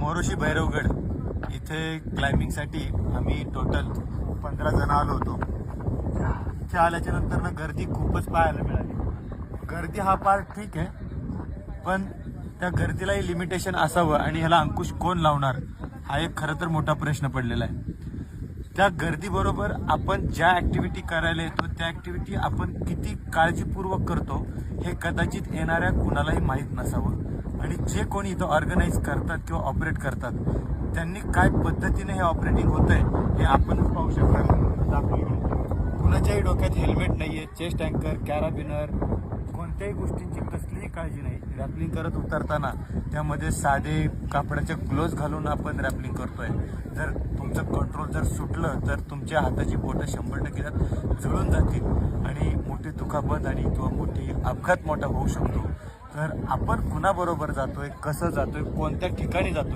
मोरोशी भैरवगड इथे क्लाइम्बिंगसाठी आम्ही टोटल 15 जण आलो होतो. इथे आल्याच्या नंतर ना गर्दी खूपच पाहायला मिळाली. गर्दी हा पार्ट ठीक आहे, पण त्या गर्दीलाही लिमिटेशन असावं आणि ह्याला अंकुश कोण लावणार हा एक खरं तर मोठा प्रश्न पडलेला आहे. त्या गर्दीबरोबर आपण ज्या ॲक्टिव्हिटी करायला येतो त्या ॲक्टिव्हिटी आपण किती काळजीपूर्वक करतो हे कदाचित येणाऱ्या कुणालाही माहीत नसावं. आणि जे कोणी इथं ऑर्गनाईज करतात किंवा ऑपरेट करतात त्यांनी काय पद्धतीने हे ऑपरेटिंग होतंय हे आपणच पाहू शकता. दाखवलं कुणाच्याही डोक्यात हेल्मेट नाही आहे, चेस्ट अँकर, कॅराबिनर, कोणत्याही गोष्टींची कसलीही काळजी नाही. रॅपलिंग करत उतरताना त्यामध्ये साधे कापडाचे ग्लोव्ज घालून आपण रॅपलिंग करतोय. जर तुमचं कंट्रोल जर सुटलं तर तुमच्या हाताची बोटं 100% त्यात जळून जातील आणि मोठी दुखापत आणि किंवा मोठी अपघात मोठा होऊ शकतो. तर आपण कुणाबरोबर जातोय, कसं जातोय, कोणत्या ठिकाणी जातोय